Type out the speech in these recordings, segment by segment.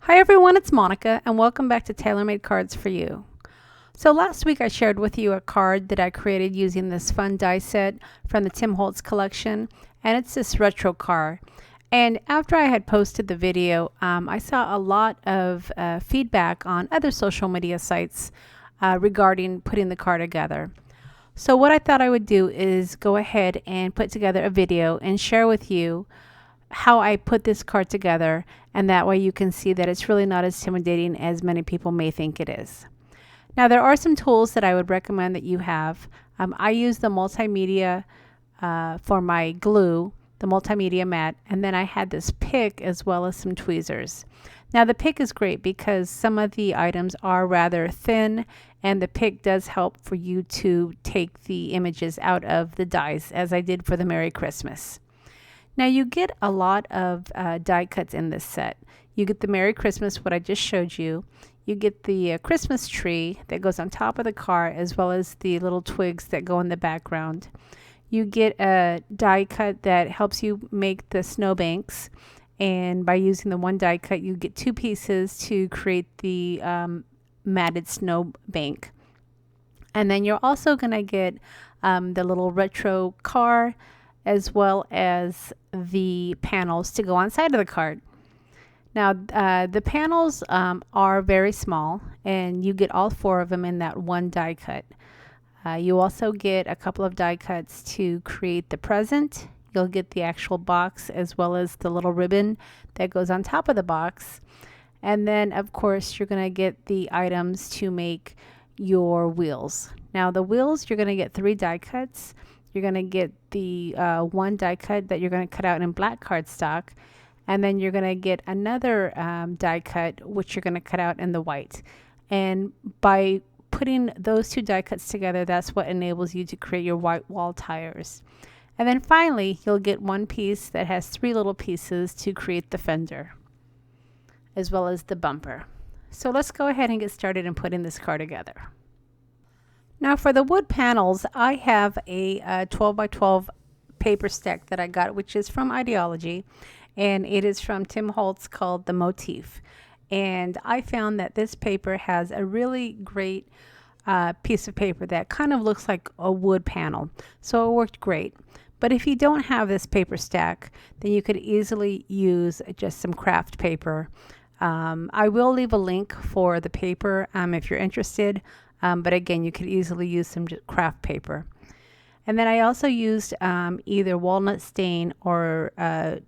Hi everyone, it's Monica and welcome back to Tailor-Made Cards for You. So last week I shared with you a card that I created using this fun die set from the Tim Holtz collection, and it's this retro card. And after I had posted the video, I saw a lot of feedback on other social media sites regarding putting the card together. So what I thought I would do is go ahead and put together a video and share with you how I put this card together, and that way you can see that it's really not as intimidating as many people may think it is. Now there are some tools that I would recommend that you have. I use the multimedia for my glue, the multimedia mat, and then I had this pick as well as some tweezers. Now the pick is great because some of the items are rather thin, and the pick does help for you to take the images out of the dies, as I did for the Merry Christmas. Now you get a lot of die cuts in this set. You get the Merry Christmas, what I just showed you. You get the Christmas tree that goes on top of the car, as well as the little twigs that go in the background. You get a die cut that helps you make the snowbanks, and by using the one die cut you get two pieces to create the matted snow bank. And then you're also going to get the little retro car, as well as the panels to go on side of the card. Now the panels are very small, and you get all four of them in that one die cut. You also get a couple of die cuts to create the present. You'll get the actual box as well as the little ribbon that goes on top of the box. And then of course you're going to get the items to make your wheels. Now the wheels, you're going to get 3 die cuts. You're going to get the one die cut that you're going to cut out in black cardstock, and then you're going to get another die cut which you're going to cut out in the white. And by putting those 2 die cuts together, that's what enables you to create your white wall tires. And then finally you'll get one piece that has 3 little pieces to create the fender, as well as the bumper. So let's go ahead and get started in putting this card together. Now for the wood panels, I have a 12 by 12 paper stack that I got, which is from Idea-ology, and it is from Tim Holtz, called the Motif. And I found that this paper has a really great piece of paper that kind of looks like a wood panel, so it worked great. But if you don't have this paper stack, then you could easily use just some craft paper. I will leave a link for the paper if you're interested. But again, you could easily use some craft paper. And then I also used either walnut stain or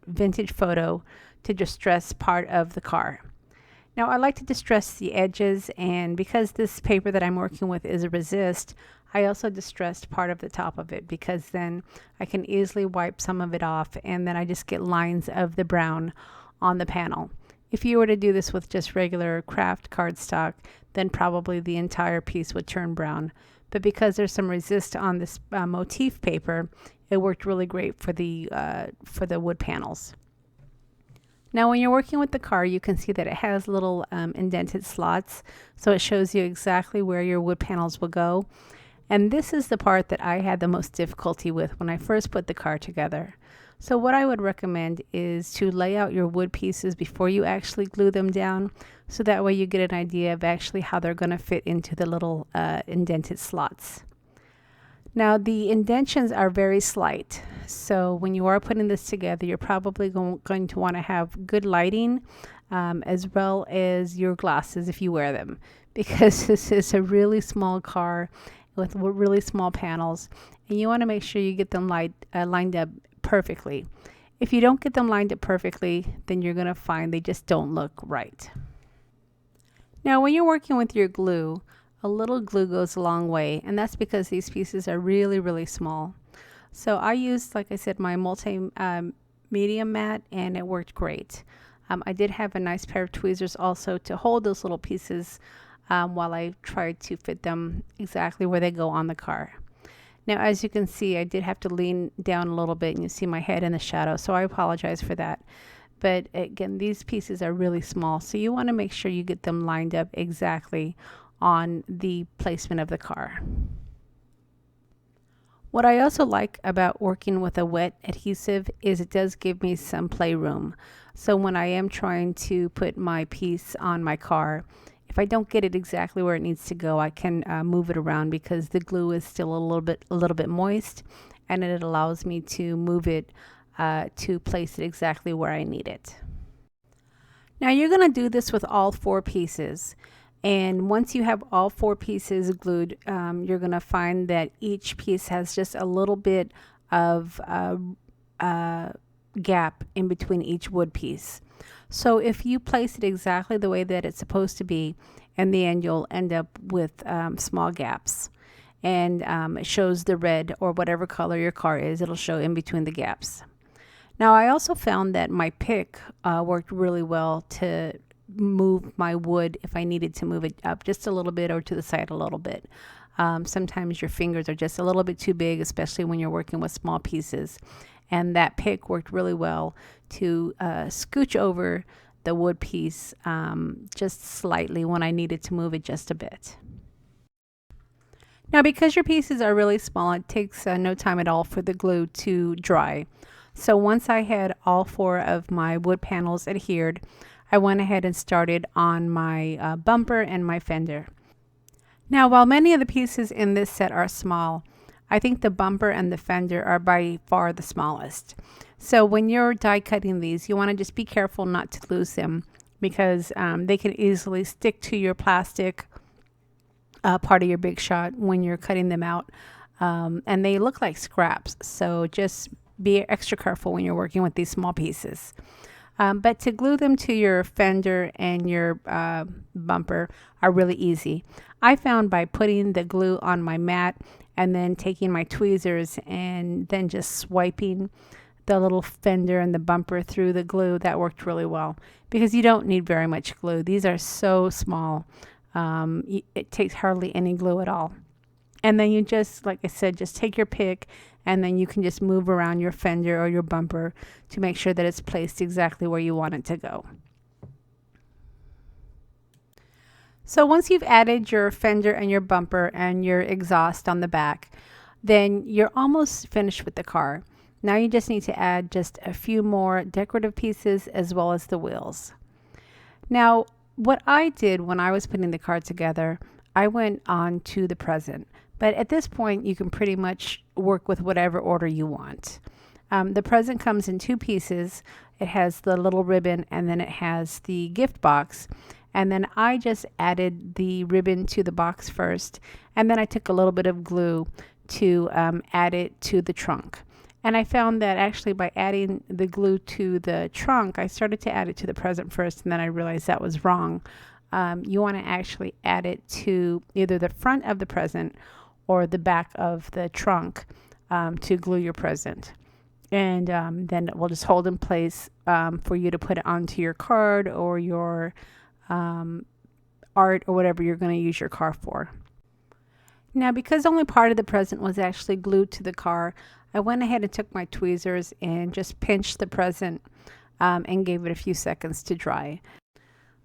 vintage photo to distress part of the car. Now I like to distress the edges, and because this paper that I'm working with is a resist, I also distressed part of the top of it, because then I can easily wipe some of it off, and then I just get lines of the brown on the panel. If you were to do this with just regular craft cardstock, then probably the entire piece would turn brown. But because there's some resist on this Motif paper, it worked really great for the wood panels. Now when you're working with the car, you can see that it has little indented slots, so it shows you exactly where your wood panels will go. And this is the part that I had the most difficulty with when I first put the car together. So what I would recommend is to lay out your wood pieces before you actually glue them down, so that way you get an idea of actually how they're going to fit into the little indented slots. Now the indentions are very slight, so when you are putting this together, you're probably going to want to have good lighting, as well as your glasses if you wear them, because this is a really small car with really small panels, and you want to make sure you get them lined up perfectly. If you don't get them lined up perfectly, then you're going to find they just don't look right. Now when you're working with your glue, a little glue goes a long way, and that's because these pieces are really small. So I used, like I said, my multimedia mat, and it worked great. I did have a nice pair of tweezers also to hold those little pieces while I tried to fit them exactly where they go on the car. Now as you can see, I did have to lean down a little bit, and you see my head in the shadow, so I apologize for that. But again, these pieces are really small, so you want to make sure you get them lined up exactly on the placement of the car. What I also like about working with a wet adhesive is it does give me some playroom. So when I am trying to put my piece on my car, if I don't get it exactly where it needs to go, I can move it around because the glue is still a little bit moist, and it allows me to move it to place it exactly where I need it. Now you're going to do this with all 4 pieces. And once you have all 4 pieces glued, you're going to find that each piece has just a little bit of gap in between each wood piece. So if you place it exactly the way that it's supposed to be, in the end you'll end up with small gaps. And it shows the red or whatever color your car is, it'll show in between the gaps. Now I also found that my pick worked really well to move my wood if I needed to move it up just a little bit or to the side a little bit. Sometimes your fingers are just a little bit too big, especially when you're working with small pieces. And that pick worked really well to scooch over the wood piece just slightly when I needed to move it just a bit. Now because your pieces are really small, it takes no time at all for the glue to dry. So once I had all 4 of my wood panels adhered, I went ahead and started on my bumper and my fender. Now, while many of the pieces in this set are small, I think the bumper and the fender are by far the smallest. So when you're die cutting these, you want to just be careful not to lose them because they can easily stick to your plastic part of your big shot when you're cutting them out. And they look like scraps. So just be extra careful when you're working with these small pieces. But to glue them to your fender and your bumper are really easy. I found by putting the glue on my mat and then taking my tweezers and then just swiping the little fender and the bumper through the glue, that worked really well because you don't need very much glue. These are so small. It takes hardly any glue at all. And then you just, like I said, just take your pick and then you can just move around your fender or your bumper to make sure that it's placed exactly where you want it to go. So once you've added your fender and your bumper and your exhaust on the back, then you're almost finished with the car. Now you just need to add just a few more decorative pieces as well as the wheels. Now, what I did when I was putting the car together, I went on to the present. But at this point, you can pretty much work with whatever order you want. The present comes in 2 pieces. It has the little ribbon and then it has the gift box. And then I just added the ribbon to the box first. And then I took a little bit of glue to add it to the trunk. And I found that actually by adding the glue to the trunk, I started to add it to the present first, and then I realized that was wrong. You want to actually add it to either the front of the present or the back of the trunk to glue your present. And then it will just hold in place for you to put it onto your card or your art or whatever you're going to use your car for. Now, because only part of the present was actually glued to the car, I went ahead and took my tweezers and just pinched the present and gave it a few seconds to dry.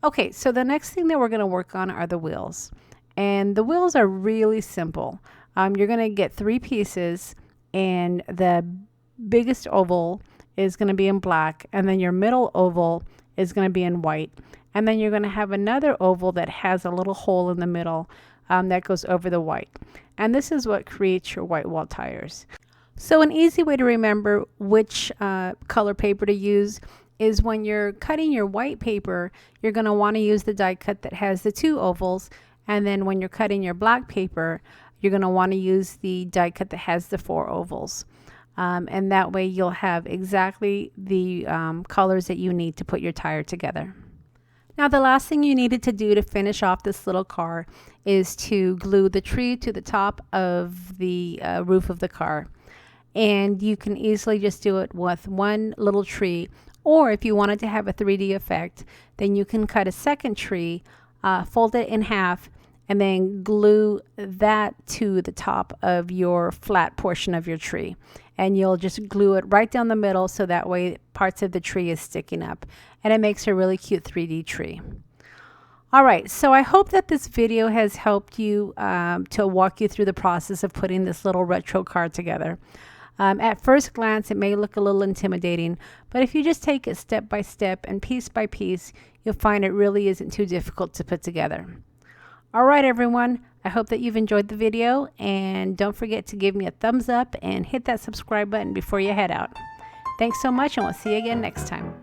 Okay, so the next thing that we're going to work on are the wheels. And the wheels are really simple. You're going to get 3 pieces, and the biggest oval is going to be in black, and then your middle oval is going to be in white. And then you're going to have another oval that has a little hole in the middle that goes over the white. And this is what creates your white wall tires. So an easy way to remember which color paper to use is when you're cutting your white paper, you're going to want to use the die cut that has the 2 ovals. And then when you're cutting your black paper, you're going to want to use the die cut that has the 4 ovals. And that way you'll have exactly the colors that you need to put your tire together. Now the last thing you needed to do to finish off this little car is to glue the tree to the top of the roof of the car. And you can easily just do it with one little tree, or if you wanted to have a 3D effect, then you can cut a second tree, fold it in half, and then glue that to the top of your flat portion of your tree. And you'll just glue it right down the middle so that way parts of the tree is sticking up. And it makes a really cute 3D tree. All right, so I hope that this video has helped you to walk you through the process of putting this little retro card together. At first glance, it may look a little intimidating, but if you just take it step by step and piece by piece, you'll find it really isn't too difficult to put together. All right, everyone, I hope that you've enjoyed the video, and don't forget to give me a thumbs up and hit that subscribe button before you head out. Thanks so much, and we'll see you again next time.